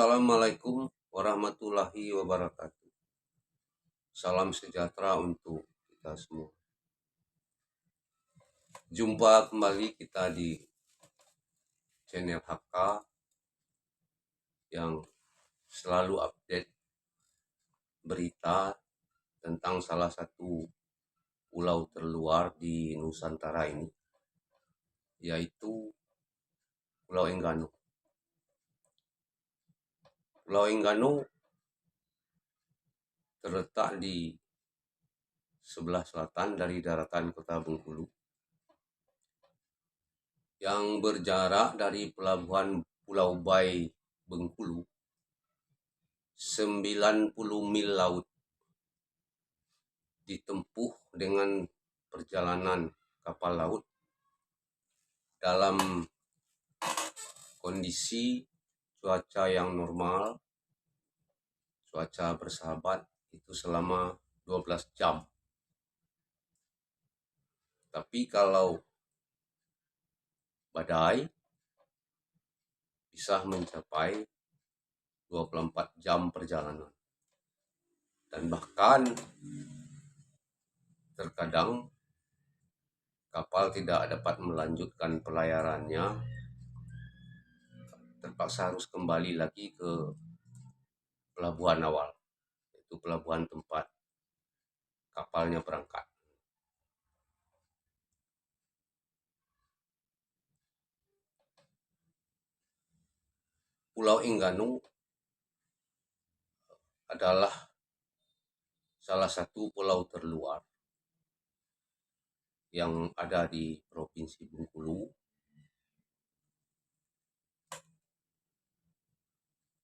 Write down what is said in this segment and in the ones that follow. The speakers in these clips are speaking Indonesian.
Assalamualaikum warahmatullahi wabarakatuh. Salam sejahtera untuk kita semua. Jumpa kembali kita di channel HK yang selalu update berita tentang salah satu pulau terluar di Nusantara ini, yaitu Pulau Enggano. Pulau Enggano terletak di sebelah selatan dari daratan kota Bengkulu, yang berjarak dari pelabuhan Pulau Bai Bengkulu 90 mil laut, ditempuh dengan perjalanan kapal laut dalam kondisi cuaca yang normal, cuaca bersahabat itu selama 12 jam. Tapi kalau badai bisa mencapai 24 jam perjalanan. Dan bahkan terkadang kapal tidak dapat melanjutkan pelayarannya, terpaksa harus kembali lagi ke pelabuhan awal, yaitu pelabuhan tempat kapalnya berangkat. Pulau Enggano adalah salah satu pulau terluar yang ada di Provinsi Bengkulu,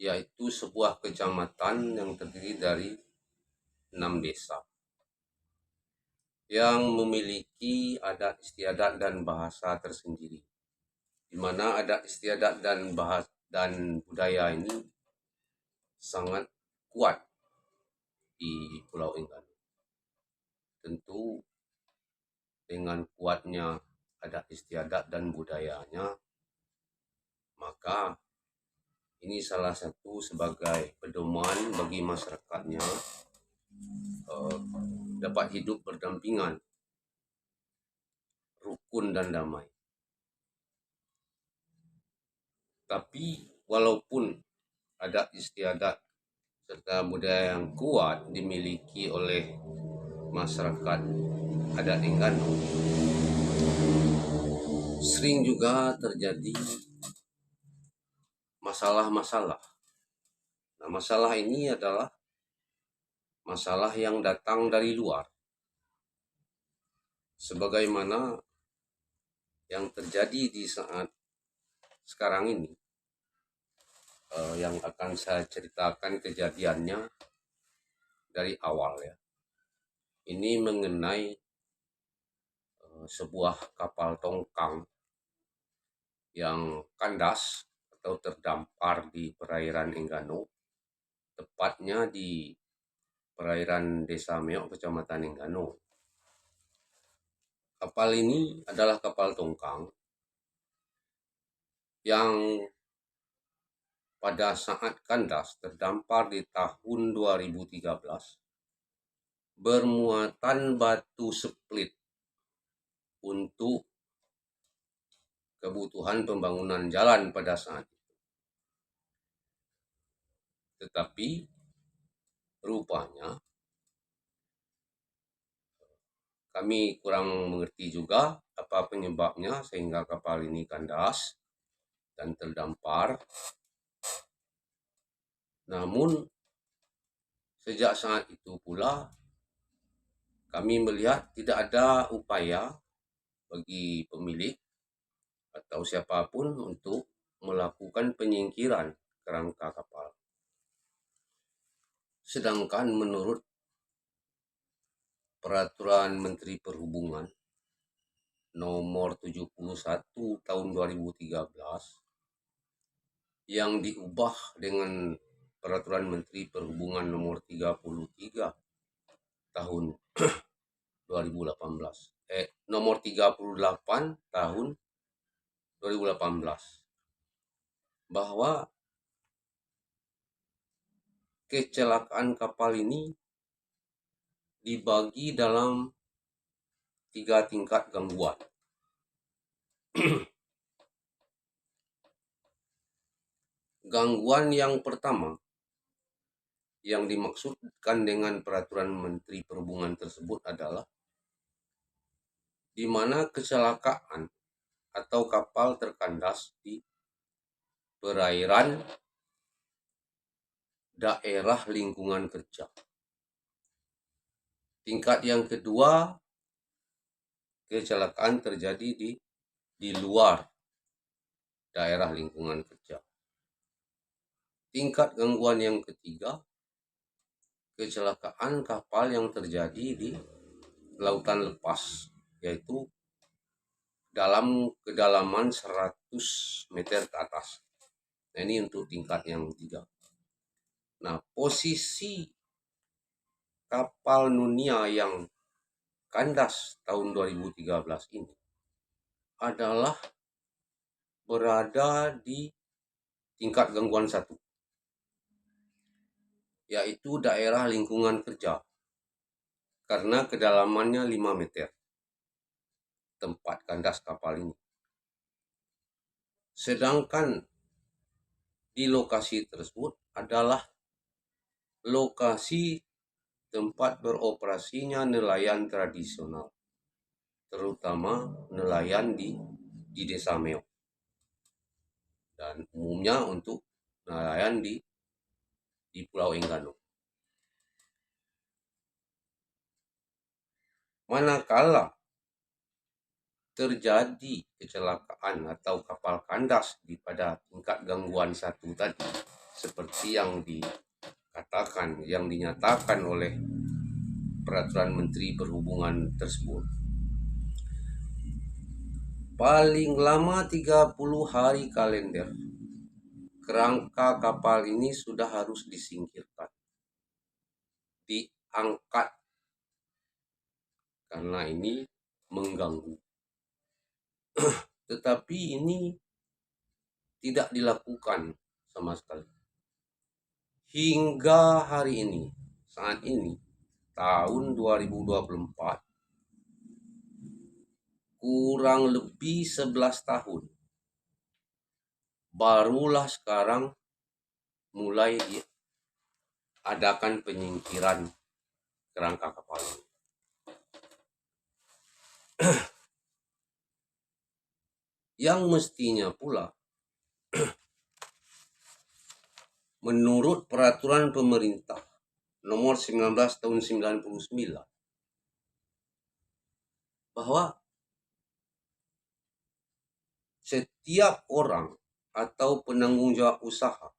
yaitu sebuah kecamatan yang terdiri dari 6 desa yang memiliki adat istiadat dan bahasa tersendiri, di mana adat istiadat dan bahasa dan budaya ini sangat kuat di Pulau Enggano. Tentu dengan kuatnya adat istiadat dan budayanya, maka ini salah satu sebagai pedoman bagi masyarakatnya dapat hidup berdampingan, rukun dan damai. Tapi walaupun adat istiadat serta budaya yang kuat dimiliki oleh masyarakat adat Enggano, sering juga terjadi masalah-masalah. Nah, masalah ini adalah masalah yang datang dari luar, sebagaimana yang terjadi di saat sekarang ini, yang akan saya ceritakan kejadiannya dari awal ya. Ini mengenai sebuah kapal tongkang yang kandas atau terdampar di perairan Enggano, tepatnya di perairan Desa Meok, Kecamatan Enggano. Kapal ini adalah kapal tongkang yang pada saat kandas terdampar di tahun 2013 bermuatan batu split untuk kebutuhan pembangunan jalan pada saat itu. Tetapi rupanya kami kurang mengerti juga apa penyebabnya sehingga kapal ini kandas dan terdampar. Namun sejak saat itu pula kami melihat tidak ada upaya bagi pemilik atau siapapun untuk melakukan penyingkiran kerangka kapal. Sedangkan menurut Peraturan Menteri Perhubungan nomor 71 tahun 2013 yang diubah dengan Peraturan Menteri Perhubungan nomor 33 tahun 2018, nomor 38 tahun 2018, bahwa kecelakaan kapal ini dibagi dalam 3 tingkat gangguan. Gangguan yang pertama yang dimaksudkan dengan peraturan Menteri Perhubungan tersebut adalah di mana kecelakaan atau kapal terkandas di perairan daerah lingkungan kerja. Tingkat yang kedua, kecelakaan terjadi di luar daerah lingkungan kerja. Tingkat gangguan yang ketiga, kecelakaan kapal yang terjadi di lautan lepas, yaitu dalam kedalaman 100 meter ke atas. Nah, ini untuk tingkat yang ketiga. Nah, posisi kapal Nunia yang kandas tahun 2013 ini adalah berada di tingkat gangguan 1, yaitu daerah lingkungan kerja, karena kedalamannya 5 meter tempat kandas kapal ini. Sedangkan di lokasi tersebut adalah lokasi tempat beroperasinya nelayan tradisional, terutama nelayan di Desa Meok, dan umumnya untuk nelayan di Pulau Enggano. Manakala terjadi kecelakaan atau kapal kandas pada tingkat gangguan 1 tadi, seperti yang dinyatakan oleh peraturan Menteri Perhubungan tersebut, paling lama 30 hari kalender kerangka kapal ini sudah harus disingkirkan, diangkat, karena ini mengganggu. Tetapi ini tidak dilakukan sama sekali. Hingga hari ini, saat ini, tahun 2024, kurang lebih 11 tahun, barulah sekarang mulai diadakan penyingkiran kerangka kapal ini. Yang mestinya pula, menurut peraturan pemerintah nomor 19 tahun 99, bahwa setiap orang atau penanggung jawab usaha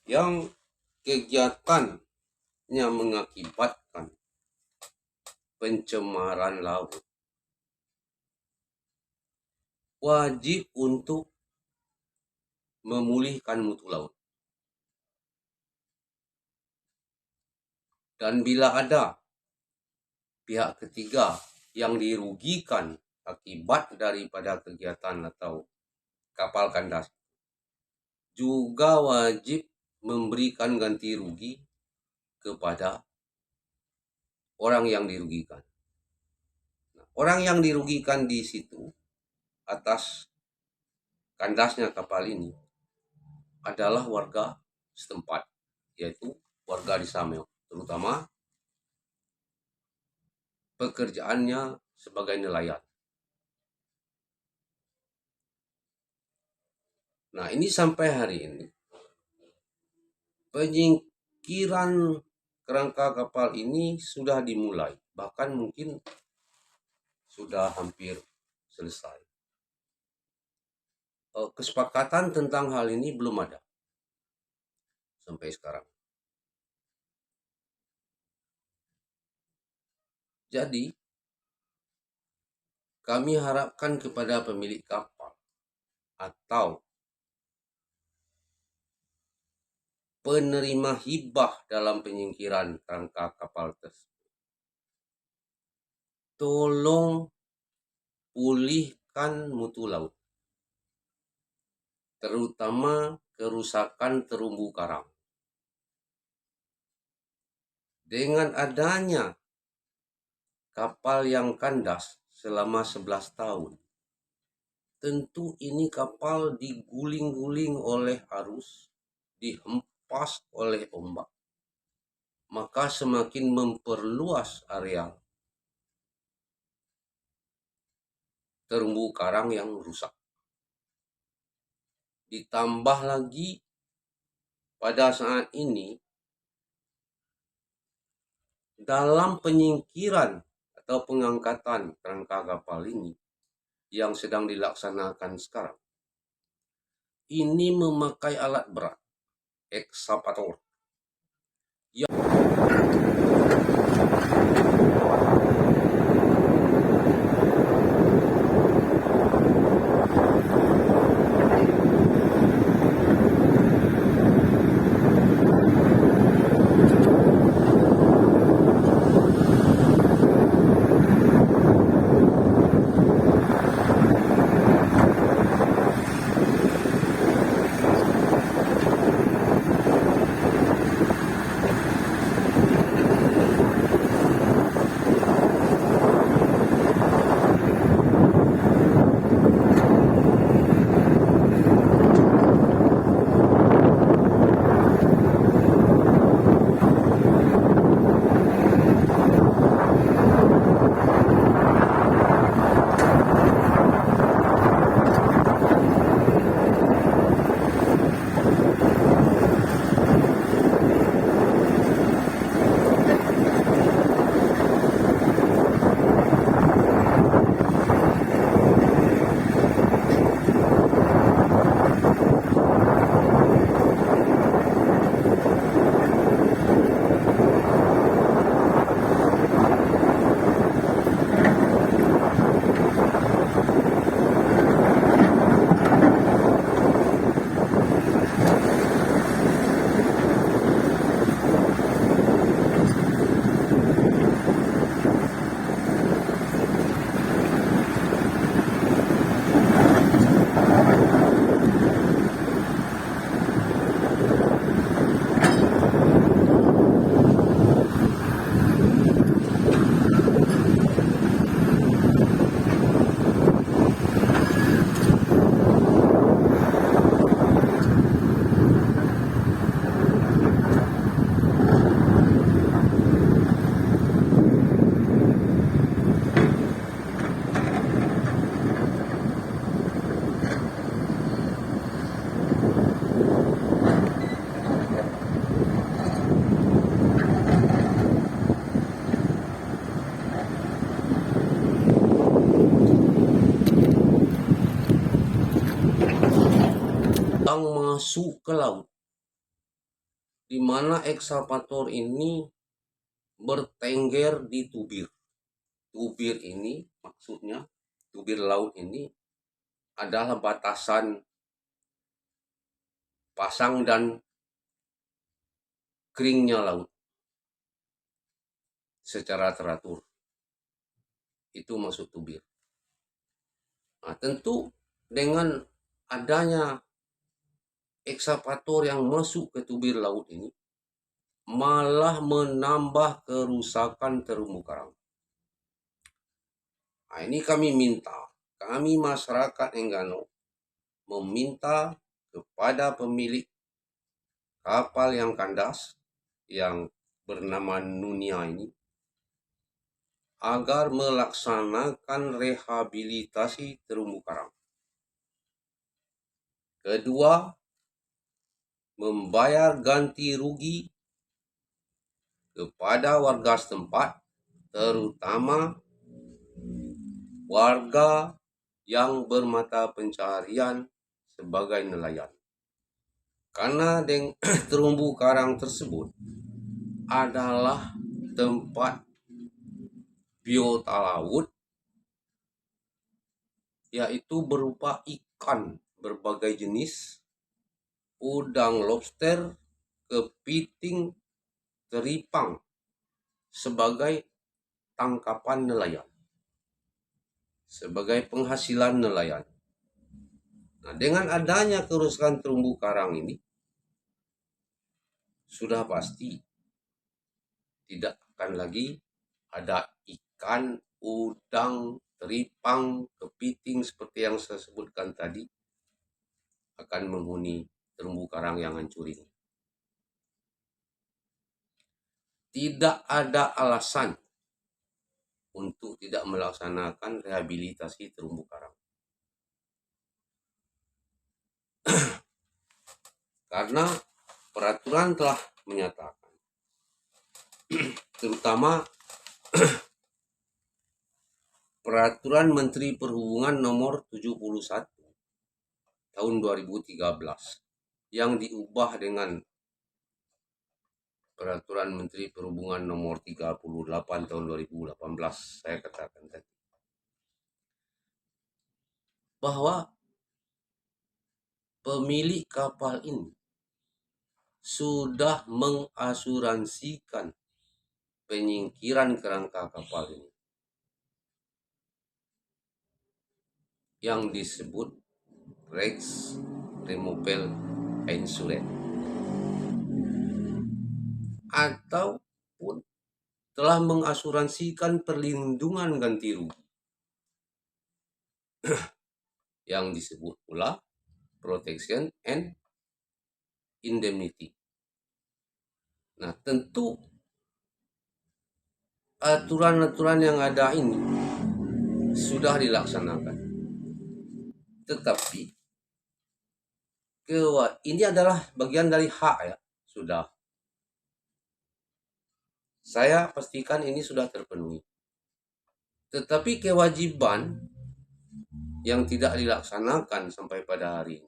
yang kegiatannya mengakibatkan pencemaran laut wajib untuk memulihkan mutu laut. Dan bila ada pihak ketiga yang dirugikan akibat daripada kegiatan atau kapal kandas, juga wajib memberikan ganti rugi kepada orang yang dirugikan. Nah, orang yang dirugikan di situ atas kandasnya kapal ini adalah warga setempat, yaitu warga di Sameo, terutama pekerjaannya sebagai nelayan. Nah, ini sampai hari ini penyingkiran kerangka kapal ini sudah dimulai, bahkan mungkin sudah hampir selesai. Kesepakatan tentang hal ini belum ada sampai sekarang. Jadi, kami harapkan kepada pemilik kapal atau penerima hibah dalam penyingkiran kerangka kapal tersebut, tolong pulihkan mutu laut, terutama kerusakan terumbu karang. Dengan adanya kapal yang kandas selama 11 tahun, tentu ini kapal diguling-guling oleh arus, dihempas oleh ombak. Maka semakin memperluas area terumbu karang yang rusak. Ditambah lagi pada saat ini dalam penyingkiran atau pengangkatan kerangka kapal ini yang sedang dilaksanakan sekarang, ini memakai alat berat, ekskavator. Yang masuk ke laut, di mana ekskavator ini bertengger di tubir. Tubir ini maksudnya, tubir laut ini adalah batasan pasang dan keringnya laut secara teratur. Itu masuk tubir. Nah, tentu dengan adanya ekskavator yang masuk ke tubir laut ini malah menambah kerusakan terumbu karang. Nah, ini kami masyarakat Enggano meminta kepada pemilik kapal yang kandas yang bernama Nunia ini agar melaksanakan rehabilitasi terumbu karang. Kedua, membayar ganti rugi kepada warga setempat, terutama warga yang bermata pencaharian sebagai nelayan. Karena terumbu karang tersebut adalah tempat biota laut, yaitu berupa ikan berbagai jenis, udang lobster, kepiting, teripang sebagai tangkapan nelayan, sebagai penghasilan nelayan. Nah, dengan adanya kerusakan terumbu karang ini, sudah pasti tidak akan lagi ada ikan, udang, teripang, kepiting seperti yang saya sebutkan tadi akan menghuni terumbu karang yang hancur ini. Tidak ada alasan untuk tidak melaksanakan rehabilitasi terumbu karang. Karena peraturan telah menyatakan, terutama Peraturan Menteri Perhubungan nomor 71 tahun 2013 yang diubah dengan Peraturan Menteri Perhubungan nomor 38 tahun 2018, saya katakan tadi, bahwa pemilik kapal ini sudah mengasuransikan penyingkiran kerangka kapal ini yang disebut Rex Removal Insurance, ataupun telah mengasuransikan perlindungan ganti rugi yang disebut pula Protection and Indemnity. Nah, tentu aturan-aturan yang ada ini sudah dilaksanakan. Tetapi ini adalah bagian dari hak ya, sudah. Saya pastikan ini sudah terpenuhi. Tetapi kewajiban yang tidak dilaksanakan sampai pada hari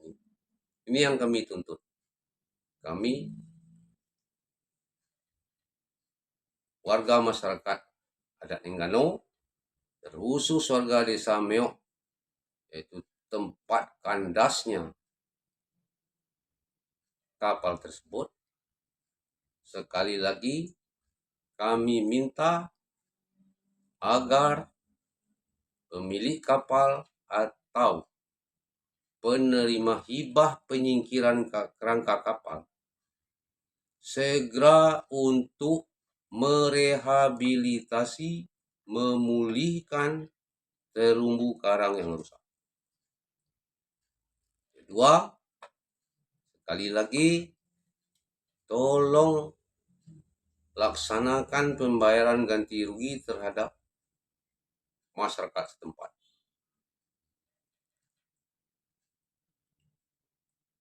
ini yang kami tuntut. Kami warga masyarakat adat Nengganu, terkhusus warga desa Meok, yaitu tempat kandasnya kapal tersebut, sekali lagi kami minta agar pemilik kapal atau penerima hibah penyingkiran kerangka kapal segera untuk merehabilitasi, memulihkan terumbu karang yang rusak. Kedua, sekali lagi, tolong laksanakan pembayaran ganti rugi terhadap masyarakat setempat.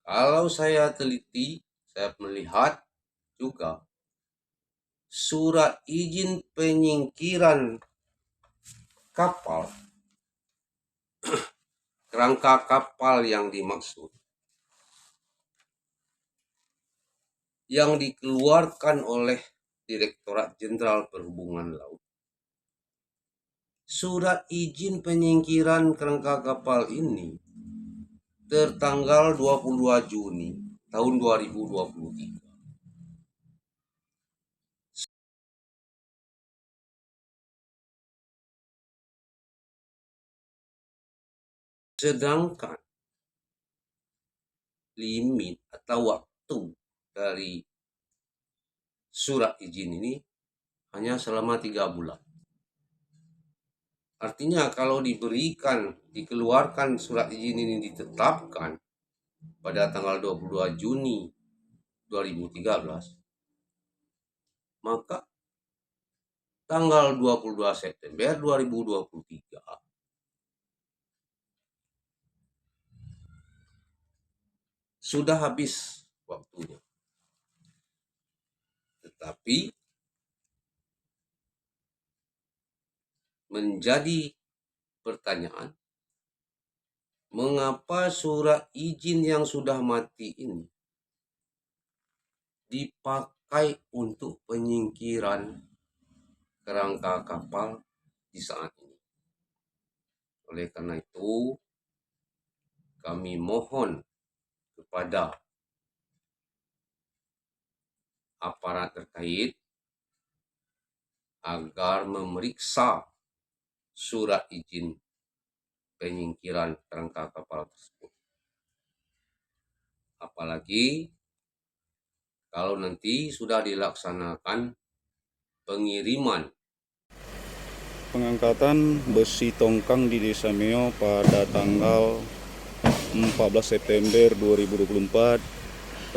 Kalau saya teliti, saya melihat juga surat izin penyingkiran kapal, kerangka kapal yang dimaksud, yang dikeluarkan oleh Direktorat Jenderal Perhubungan Laut. Surat izin penyingkiran kerangka kapal ini tertanggal 22 Juni tahun 2023. Sedangkan limit atau waktu dari surat izin ini hanya selama 3 bulan. Artinya kalau dikeluarkan surat izin ini ditetapkan pada tanggal 22 Juni 2013, maka tanggal 22 September 2023 sudah habis waktunya. Tetapi menjadi pertanyaan, mengapa surat izin yang sudah mati ini dipakai untuk penyingkiran kerangka kapal di saat ini? Oleh karena itu, kami mohon kepada aparat terkait agar memeriksa surat izin penyingkiran kerangka kapal tersebut. Apalagi kalau nanti sudah dilaksanakan pengiriman. Pengangkatan besi tongkang di Desa Meo pada tanggal 14 September 2024,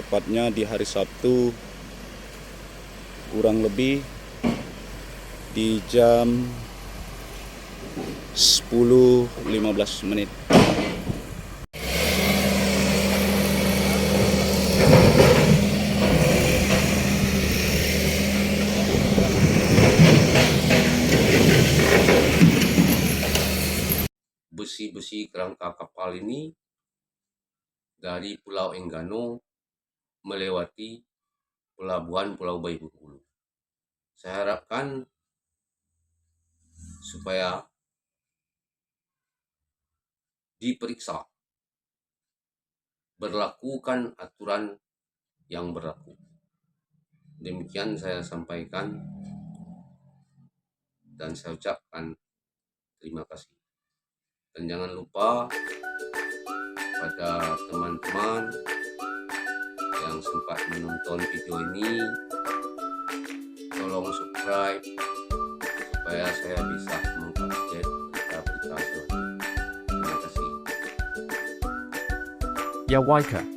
tepatnya di hari Sabtu, kurang lebih di jam 10.15 menit. Besi-besi kerangka kapal ini dari Pulau Enggano melewati pelabuhan Pulau Bayi Bengkulu. Saya harapkan supaya diperiksa, berlakukan aturan yang berlaku. Demikian saya sampaikan dan saya ucapkan terima kasih. Dan jangan lupa pada teman-teman yang sempat menonton video ini, tolong subscribe supaya saya bisa mengupdate berita-berita selanjutnya. Terima kasih. Yawaika.